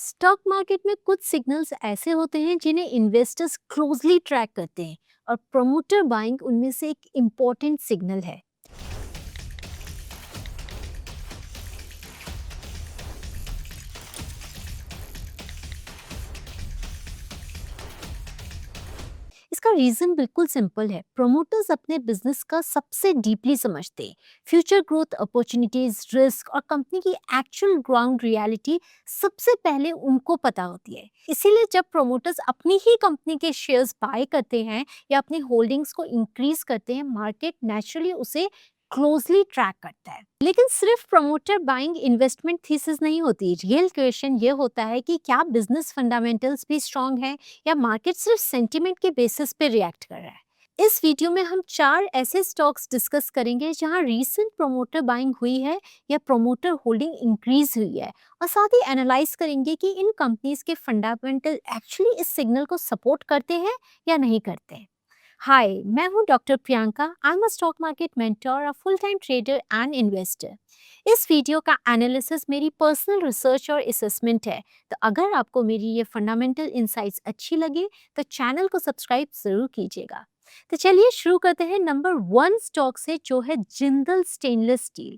Stock market में कुछ signals ऐसे होते हैं जिन्हें इन्वेस्टर्स क्लोजली ट्रैक करते हैं और प्रमोटर बाइंग उनमें से एक इम्पॉर्टेंट सिग्नल है। इसका रीजन बिल्कुल सिंपल है। प्रमोटर्स अपने बिजनेस का सबसे डीपली समझते हैं। फ्यूचर ग्रोथ अपॉर्चुनिटीज, रिस्क और कंपनी की एक्चुअल ग्राउंड रियलिटी सबसे पहले उनको पता होती है। इसीलिए जब प्रमोटर्स अपनी ही कंपनी के शेयर्स बाय करते हैं या अपनी होल्डिंग्स को इंक्रीज करते हैं, मार्केट नेचुरली उसे क्लोजली ट्रैक करता है। लेकिन सिर्फ प्रमोटर बाइंग इन्वेस्टमेंट थीसिस नहीं होती। रियल क्वेश्चन ये होता है कि क्या बिजनेस फंडामेंटल्स भी स्ट्रांग है या मार्केट सिर्फ सेंटिमेंट के बेसिस पे रिएक्ट कर रहा है। इस वीडियो में हम 4 ऐसे स्टॉक्स डिस्कस करेंगे जहां रीसेंट प्रमोटर बाइंग हुई है या प्रमोटर होल्डिंग इंक्रीज हुई है, और साथ ही एनालाइज करेंगे कि इन कंपनीज के फंडामेंटल एक्चुअली इस सिग्नल को सपोर्ट करते हैं या नहीं करते। हाय, मैं हूं doctor Priyanka. I am a stock market mentor, a full time trader and investor. इस वीडियो का एनालिसिस मेरी पर्सनल रिसर्च और असेसमेंट है। तो अगर आपको मेरी ये फंडामेंटल इंसाइट्स अच्छी लगे तो चैनल को सब्सक्राइब जरूर कीजिएगा। तो चलिए शुरू करते हैं नंबर 1 स्टॉक से, जो है Jindal stainless steel.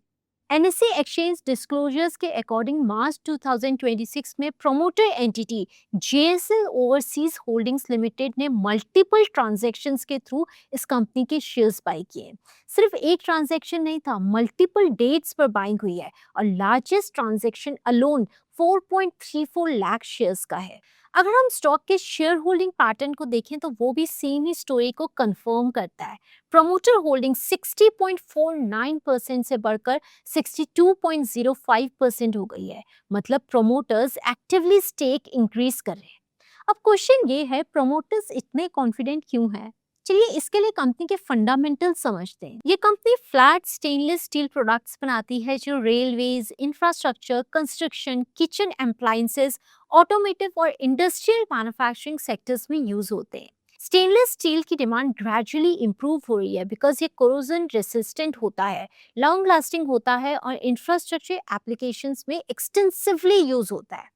NSC exchange disclosures के अकॉर्डिंग मार्च 2026 में promoter entity JSL overseas holdings limited ने मल्टीपल ट्रांजैक्शंस के थ्रू इस कंपनी के शेयर्स बाय किए। सिर्फ एक ट्रांजैक्शन नहीं था, मल्टीपल डेट्स पर बाइंग हुई है और largest transaction alone 4.34 lakh shares का है। अगर हम स्टॉक के शेयर होल्डिंग पैटर्न को देखें तो वो भी सेम ही स्टोरी को कंफर्म करता है। प्रमोटर होल्डिंग 60.49% से बढ़कर 62.05% हो गई है। मतलब प्रमोटर्स एक्टिवली स्टेक इंक्रीज कर रहे हैं। अब क्वेश्चन ये है, प्रमोटर्स इतने कॉन्फिडेंट क्यों हैं? चलिए इसके लिए कंपनी के फंडामेंटल समझते हैं। ये company flat stainless steel products बनाती है जो railways, infrastructure, construction, kitchen appliances, automotive और इंडस्ट्रियल मैन्युफैक्चरिंग सेक्टर्स में यूज होते हैं। स्टेनलेस स्टील की डिमांड ग्रेजुअली इंप्रूव हो रही है बिकॉज ये कोरोजन रेसिस्टेंट होता है, लॉन्ग लास्टिंग होता है और इंफ्रास्ट्रक्चर एप्लीकेशंस में एक्सटेंसिवली यूज होता है।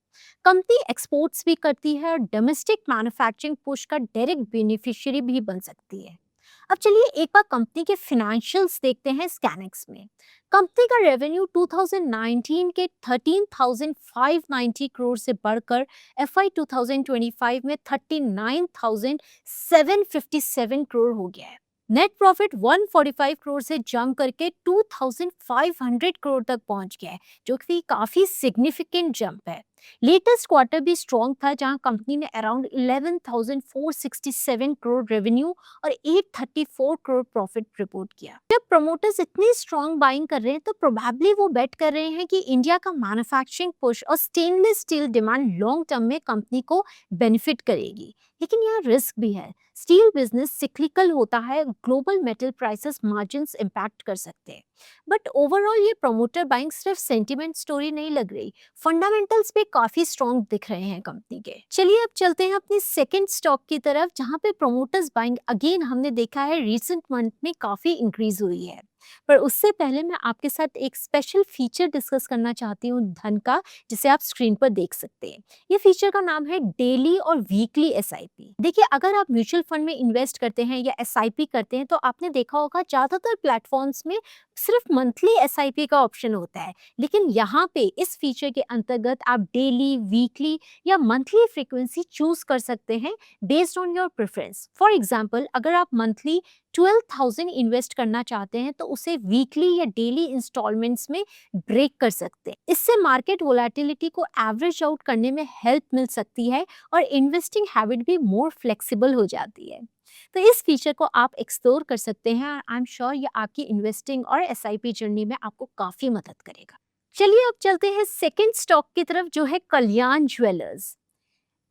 कंपनी एक्सपोर्ट्स भी करती है और डोमेस्टिक मैन्युफैक्चरिंग पुश का डायरेक्ट बेनिफिशियरी भी बन सकती है। अब चलिए एक बार कंपनी के फिनेंशियल्स देखते हैं स्कैनिक्स में। कंपनी का रेवेन्यू 2019 के 13,590 करोड़ से बढ़कर एफआई 2025 में 39,757 करोड़ हो गया है। नेट प्रॉफिट 145 करोड़ से जंप करके 2,500 करोड़ तक पहुंच गया है, जो कि काफी सिग्निफिकेंट जंप है। लेटेस्ट क्वार्टर भी स्ट्रॉन्ग था जहां कंपनी ने अराउंड 11,467 करोड़ रेवेन्यू और 834 करोड़ प्रॉफिट रिपोर्ट किया। जब प्रमोटर्स इतनी स्ट्रॉन्ग बाइंग कर रहे हैं तो प्रोबेबली वो बेट कर रहे हैं कि इंडिया का मैन्युफैक्चरिंग पुश और stainless steel demand long term में कंपनी को बेनिफिट करेगी। लेकिन यहाँ रिस्क भी है। स्टील बिजनेस सिक्लिकल होता है, global metal prices margins impact कर सकते हैं। बट ओवरऑल ये प्रमोटर बाइंग सिर्फ सेंटिमेंट स्टोरी नहीं लग रही, फंडामेंटल्स पे काफी स्ट्रॉन्ग दिख रहे हैं कंपनी के। चलिए अब चलते हैं अपनी सेकंड स्टॉक की तरफ, जहां पे प्रमोटर्स बाइंग अगेन हमने देखा है रिसेंट मंथ में काफी इंक्रीज हुई है। पर उससे पहले मैं आपके साथ एक स्पेशल फीचर डिस्कस करना चाहती हूँ धन का, जिसे आप स्क्रीन पर देख सकते हैं। ये फीचर का नाम है डेली और वीकली एसआईपी। देखिए, अगर आप म्यूचुअल फंड में इन्वेस्ट करते हैं या एसआईपी करते हैं तो आपने देखा होगा ज्यादातर प्लेटफॉर्म्स में सिर्फ मंथली एसआईपी का ऑप्शन होता है। लेकिन यहाँ पे इस फीचर के अंतर्गत आप डेली, वीकली या मंथली फ्रीक्वेंसी चूज कर सकते हैं based on your preference. For example, अगर आप मंथली 12,000 इन्वेस्ट करना चाहते हैं तो उसे वीकली या डेली इंस्टॉलमेंट्स में ब्रेक कर सकते हैं। इससे मार्केट वोलेटिलिटी को एवरेज आउट करने में हेल्प मिल सकती है और इन्वेस्टिंग हैबिट भी मोर फ्लेक्सिबल हो जाती है। तो इस फीचर को आप एक्सप्लोर कर सकते हैं और आई एम श्योर ये आपकी इन्वेस्टिंग और एसआईपी जर्नी में आपको काफी मदद करेगा। चलिए अब चलते हैं सेकंड स्टॉक की तरफ, जो है कल्याण ज्वेलर्स।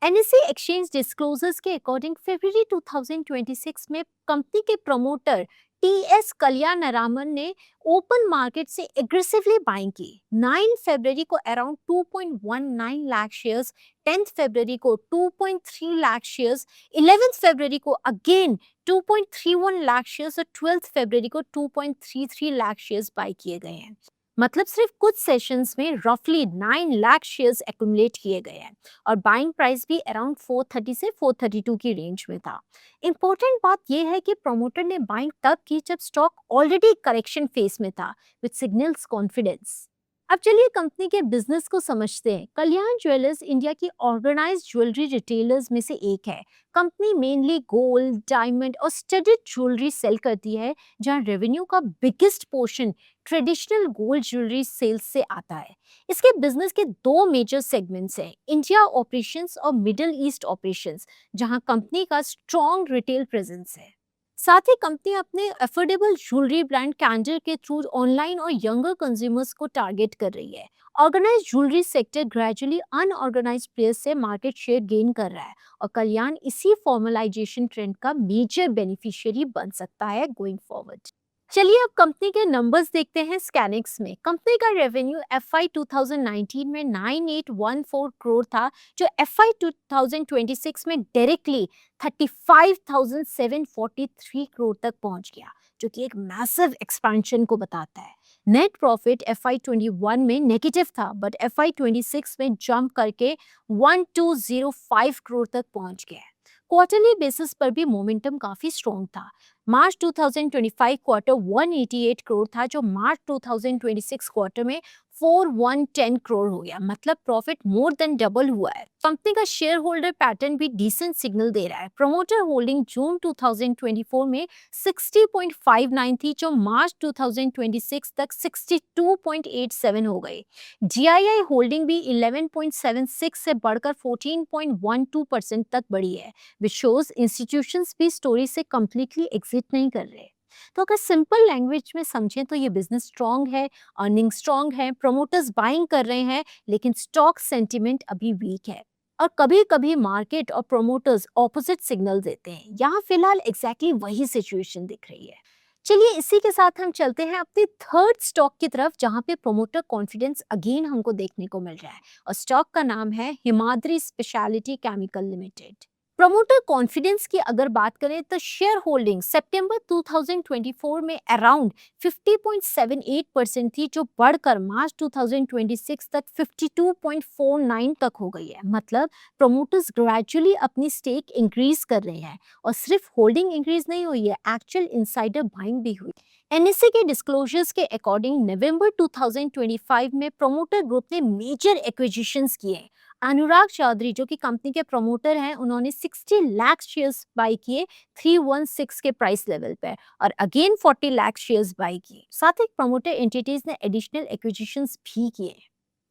एनएससी एक्सचेंज डिस्क्लोजर्स के अकॉर्डिंग फरवरी 2026 में कंपनी के प्रमोटर टीएस कल्याणरामन ने ओपन मार्केट से एग्रेसिवली बाइंग की। 9 फरवरी को अराउंड 2.19 लाख शेयर्स, 10 फरवरी को 2.3 लाख शेयर्स, 11 फरवरी को अगेन 2.31 लाख शेयर्स और 12 फरवरी को 2.33 लाख शेयर्स बाय किए गए हैं। मतलब सिर्फ कुछ सेशंस में रफली 9 लाख शेयर्स एक्यूमुलेट किए गए हैं और बाइंग प्राइस भी अराउंड 430 से 432 की रेंज में था। इंपॉर्टेंट बात यह है कि प्रमोटर ने बाइंग तब की जब स्टॉक ऑलरेडी करेक्शन फेज में था, विच सिग्नल्स कॉन्फिडेंस। अब चलिए कंपनी के बिजनेस को समझते हैं। कल्याण ज्वेलर्स इंडिया की ऑर्गेनाइज्ड ज्वेलरी रिटेलर्स में से एक है। कंपनी मेनली गोल्ड, डायमंड और स्टडेड ज्वेलरी सेल करती है, जहां रेवेन्यू का biggest portion traditional gold jewellery sales से आता है। इसके बिजनेस के दो मेजर सेगमेंट्स हैं, इंडिया ऑपरेशंस और मिडिल ईस्ट ऑपरेशंस, जहां कंपनी का स्ट्रॉन्ग रिटेल प्रेजेंस है। साथ ही कंपनी अपने अफोर्डेबल ज्वेलरी ब्रांड कैंडल के थ्रू ऑनलाइन और यंगर कंज्यूमर्स को टारगेट कर रही है। Organise jewellery sector gradually unorganised players से मार्केट शेयर गेन कर रहा है और कल्याण इसी फॉर्मलाइजेशन ट्रेंड का मेजर बेनिफिशियरी बन सकता है गोइंग फॉरवर्ड। चलिए अब कंपनी के नंबर्स देखते हैं स्कैनिक्स में। कंपनी का रेवेन्यू एफआई 2019 में 9814 करोड़ था, जो एफआई 2026 में डायरेक्टली 35,743 करोड़ तक पहुंच गया, जो कि एक मैसिव एक्सपेंशन को बताता है। नेट प्रॉफिट एफआई 21 में नेगेटिव था, बट एफआई 26 में जंप करके 1205 करोड़ तक पहुंच गया है। क्वार्टरली बेसिस पर भी मोमेंटम काफी स्ट्रॉन्ग था। मार्च 2025 क्वार्टर 188 करोड़ था, जो मार्च 2026 क्वार्टर में 4110 करोड़ हो गया। मतलब प्रॉफिट मोर देन डबल हुआ है। कंपनी का शेयर होल्डर पैटर्न भी डिसेंट सिग्नल दे रहा है। प्रमोटर होल्डिंग जून 2024 में 60.59 थी, जो मार्च 2026 तक 62.87 हो गई। जीआईआई होल्डिंग भी 11.76 से बढ़कर 14.12% तक बढ़ी है, विच शोज इंस्टीट्यूशंस भी स्टोरी से कंप्लीटली एग्जिट नहीं कर रहे। तो अगर सिंपल लैंग्वेज में समझें तो ये बिजनेस स्ट्रांग है, अर्निंग स्ट्रांग है, प्रमोटर्स बाइंग कर रहे हैं, लेकिन स्टॉक सेंटिमेंट अभी वीक है और कभी कभी मार्केट और प्रमोटर्स ऑपोजिट सिग्नल देते हैं। यहाँ फिलहाल एग्जैक्टली वही सिचुएशन दिख रही है। चलिए इसी के साथ हम चलते हैं अपने थर्ड स्टॉक की तरफ, जहां पे प्रमोटर कॉन्फिडेंस अगेन हमको देखने को मिल रहा है और स्टॉक का नाम है Himadri speciality chemical limited. Promoter confidence की अगर बात करें तो शेयर होल्डिंग सितंबर 2024 में अराउंड 50.78% थी, जो बढ़कर मार्च 2026 तक 52.49 तक हो गई है। मतलब प्रमोटर्स ग्रेजुअली अपनी स्टेक इंक्रीज कर रहे हैं और सिर्फ होल्डिंग इंक्रीज नहीं हुई है, एक्चुअल इनसाइडर बाइंग भी हुई। एनएसए के डिस्क्लोजर्स के अकॉर्डिंग नवंबर 2025 में प्रमोटर ग्रुप ने मेजर एक्विजिशंस किए। अनुराग चौधरी जो कि कंपनी के प्रमोटर हैं, उन्होंने 60 लाख शेयर्स बाई किए 316 के प्राइस लेवल पे और अगेन 40 लाख शेयर्स बाई किए। साथ ही प्रमोटर एंटिटीज ने एडिशनल एक्विजिशंस भी किए।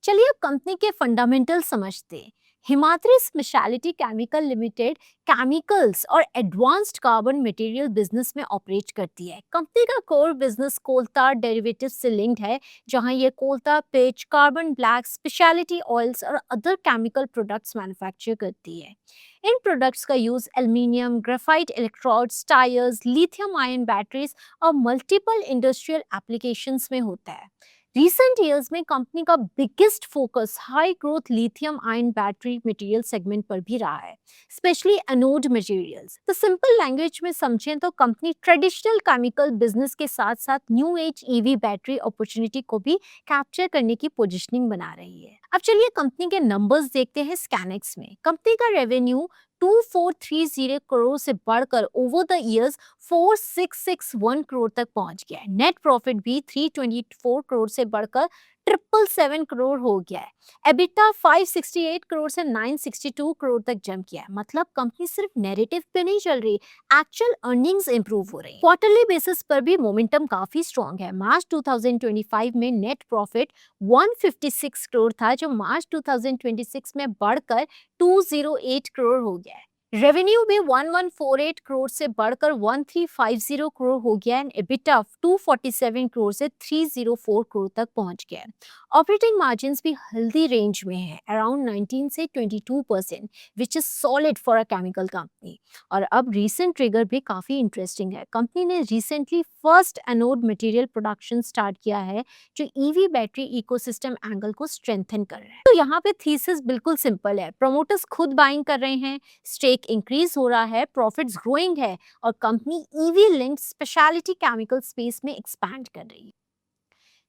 चलिए अब कंपनी के फंडामेंटल समझते हैं। Himadri speciality chemical limited chemicals और एडवांस्ड कार्बन मटेरियल बिजनेस में ऑपरेट करती है। कंपनी का कोर बिजनेस कोलता डेरिवेटिव से लिंक्ड है, जहां ये coal tar pitch, carbon black, speciality oils और अदर केमिकल प्रोडक्ट्स मैन्युफैक्चर करती है। इन प्रोडक्ट्स का use aluminium, graphite electrodes, tyres, lithium ion batteries और मल्टीपल इंडस्ट्रियल एप्लीकेशंस में होता है। रिसेंट ईयर्स में कंपनी का biggest focus high growth lithium ion battery material segment पर भी रहा है, स्पेशली एनोड मटेरियल्स। तो सिंपल लैंग्वेज में समझें तो कंपनी ट्रेडिशनल केमिकल बिजनेस के साथ साथ new age EV battery opportunity को भी कैप्चर करने की पोजीशनिंग बना रही है। अब चलिए कंपनी के नंबर्स देखते हैं स्कैनिक्स में। कंपनी का रेवेन्यू 2430 करोड़ से बढ़कर ओवर द इयर्स 4661 करोड़ तक पहुंच गया है। नेट प्रॉफिट भी 324 करोड़ से बढ़कर 777 करोड़ हो गया है। एबिटा 568 करोड़ से 962 करोड़ तक जंप किया है। मतलब कंपनी सिर्फ नैरेटिव पे नहीं चल रही, एक्चुअल अर्निंग्स इंप्रूव हो रही है। क्वार्टरली बेसिस पर भी मोमेंटम काफी स्ट्रॉन्ग है। मार्च 2025 में नेट प्रॉफिट 156 करोड़ था, जो मार्च 2026 में बढ़कर 208 करोड़ हो गया है। रेवेन्यू भी 1148 करोड़ से बढ़कर 1350 करोड़ हो गया एंड एबिटा 247 करोड़ से 304 करोड़ तक पहुंच गया है। ऑपरेटिंग मार्जिन्स भी हेल्दी रेंज में है, अराउंड 19 से 22%, which is solid for a chemical company. और अब रीसेंट ट्रिगर भी काफी इंटरेस्टिंग है। कंपनी ने recently first anode material production start किया है, जो ईवी बैटरी इकोसिस्टम एंगल को स्ट्रेंथन कर रहा है। तो यहाँ पे थीसिस बिल्कुल सिंपल है। प्रमोटर्स खुद बाइंग कर रहे हैं, स्टेक इंक्रीज हो रहा है, प्रॉफिट्स ग्रोइंग है और company EV linked speciality chemical space में एक्सपैंड कर रही है।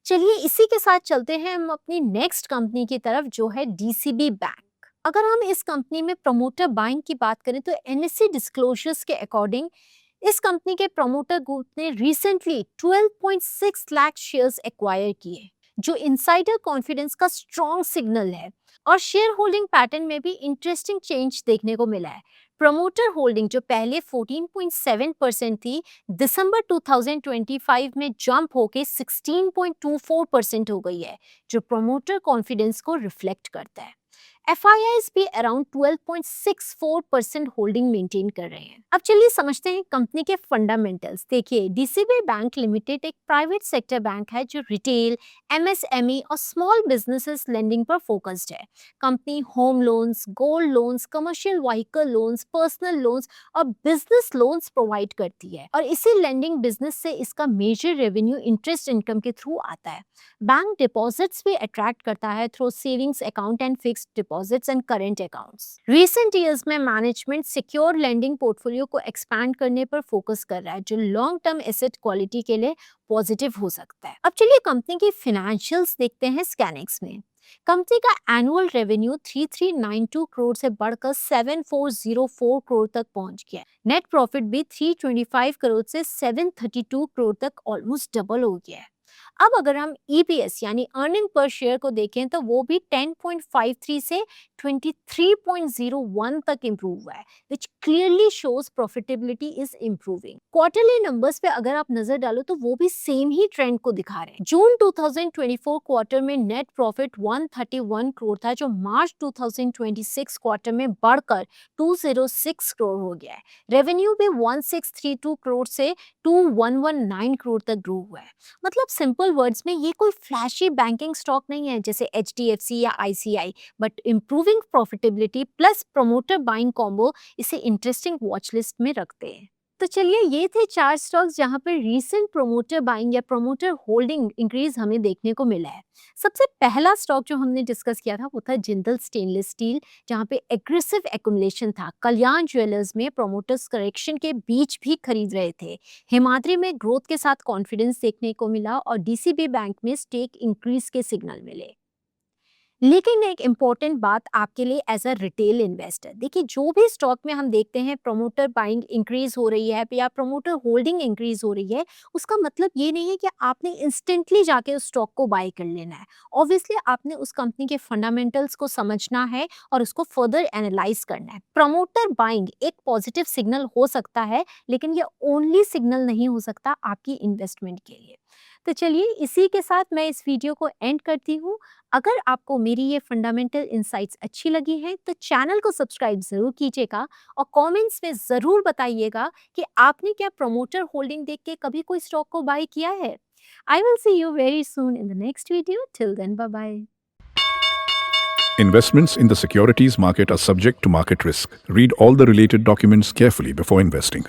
चलिए इसी के साथ चलते हैं हम अपनी नेक्स्ट कंपनी की तरफ, जो है डीसीबी बैंक। अगर हम इस कंपनी में प्रमोटर बाइंग की बात करें तो एनएससी डिस्क्लोजर्स के अकॉर्डिंग इस कंपनी के प्रमोटर ग्रुप ने रिसेंटली 12.6 लाख शेयर्स एक्वायर किए, जो इनसाइडर कॉन्फिडेंस का स्ट्रॉन्ग सिग्नल है। और शेयर होल्डिंग पैटर्न में भी इंटरेस्टिंग चेंज देखने को मिला है। प्रमोटर होल्डिंग जो पहले 14.7% थी, दिसंबर 2025 में जंप होके 16.24% हो गई है, जो प्रमोटर कॉन्फिडेंस को रिफ्लेक्ट करता है। FIIs भी अराउंड 12.64% होल्डिंग मेंटेन कर रहे हैं। अब चलिए समझते हैं कंपनी के फंडामेंटल्स। देखिए, डीसीबी बैंक लिमिटेड एक प्राइवेट सेक्टर बैंक है जो रिटेल, MSME और स्मॉल बिजनेसेस लेंडिंग पर फोकस्ड है। Company home loans, gold loans, commercial vehicle loans, personal loans और बिजनेस लोन्स प्रोवाइड करती है, और इसी लेंडिंग बिजनेस से इसका मेजर रेवेन्यू इंटरेस्ट इनकम के थ्रू आता है। बैंक डिपॉजिट्स भी अट्रैक्ट करता है through savings account and fixed deposits and current accounts. Recent years में मैनेजमेंट सिक्योर लेंडिंग पोर्टफोलियो को एक्सपैंड करने पर फोकस कर रहा है, जो लॉन्ग टर्म एसेट क्वालिटी के लिए पॉजिटिव हो सकता है। अब चलिए कंपनी की फाइनेंशियल्स देखते हैं स्कैनिक्स में। कंपनी का एनुअल रेवेन्यू 3392 करोड़ से बढ़कर 7404 करोड़ तक पहुंच गया। नेट प्रॉफिट भी 325 करोड़ से 732 करोड़ तक ऑलमोस्ट डबल हो गया है। अब अगर हम EPS यानी अर्निंग पर शेयर को देखें तो वो भी 10.53 से 23.01 तक इंप्रूव हुआ है, विच clearly shows profitability is improving. Quarterly numbers पे अगर आप नजर डालो तो वो भी सेम ही ट्रेंड को दिखा रहे हैं। जून 2024 क्वार्टर में नेट प्रॉफिट 131 करोड़ था, जो मार्च 2026 क्वार्टर में बढ़कर 206 करोड़ हो गया है। रेवेन्यू भी 1632 करोड़ से 2119 करोड़ तक ग्रो हुआ है। मतलब सिंपल वर्ड्स में ये कोई फ्लैशी बैंकिंग स्टॉक नहीं है जैसे HDFC या ICI, but improving profitability plus promoter buying combo इसे इंटरेस्टिंग वॉच लिस्ट में रखते हैं। तो चलिए ये थे 4 स्टॉक्स जहां पर रीसेंट प्रमोटर बाइंग या प्रमोटर होल्डिंग इंक्रीज हमें देखने को मिला है। सबसे पहला स्टॉक जो हमने डिस्कस किया था वो था जिंदल स्टेनलेस स्टील, जहां पे एग्रेसिव एक्यूमुलेशन था। कल्याण ज्वेलर्स में प्रमोटर्स करेक्शन के बीच भी खरीद रहे थे। हिमाद्री में ग्रोथ के साथ कॉन्फिडेंस देखने को मिला और DCB बैंक में स्टेक इंक्रीज के सिग्नल मिले। लेकिन एक इम्पॉर्टेंट बात आपके लिए एज अ रिटेल इन्वेस्टर, देखिए जो भी स्टॉक में हम देखते हैं प्रमोटर बाइंग इंक्रीज हो रही है या प्रमोटर होल्डिंग इंक्रीज हो रही है, उसका मतलब ये नहीं है कि आपने इंस्टेंटली जाके उस स्टॉक को बाय कर लेना है। ऑब्वियसली आपने उस कंपनी के फंडामेंटल्स को समझना है और उसको फर्दर एनालाइज करना है। प्रमोटर बाइंग एक पॉजिटिव सिग्नल हो सकता है, लेकिन ये ओनली सिग्नल नहीं हो सकता आपकी इन्वेस्टमेंट के लिए। तो चलिए इसी के साथ मैं इस वीडियो को एंड करती हूँ। अगर आपको मेरी ये फंडामेंटल इंसाइट्स अच्छी लगी हैं तो चैनल को सब्सक्राइब जरूर कीजिएगा और कमेंट्स में ज़रूर बताइएगा कि आपने क्या प्रमोटर होल्डिंग देख के कभी कोई स्टॉक को बाय किया है। I will see you very soon in the next video. Till then bye bye. Investments in the securities market are subject to market risk. Read all the related documents carefully before investing.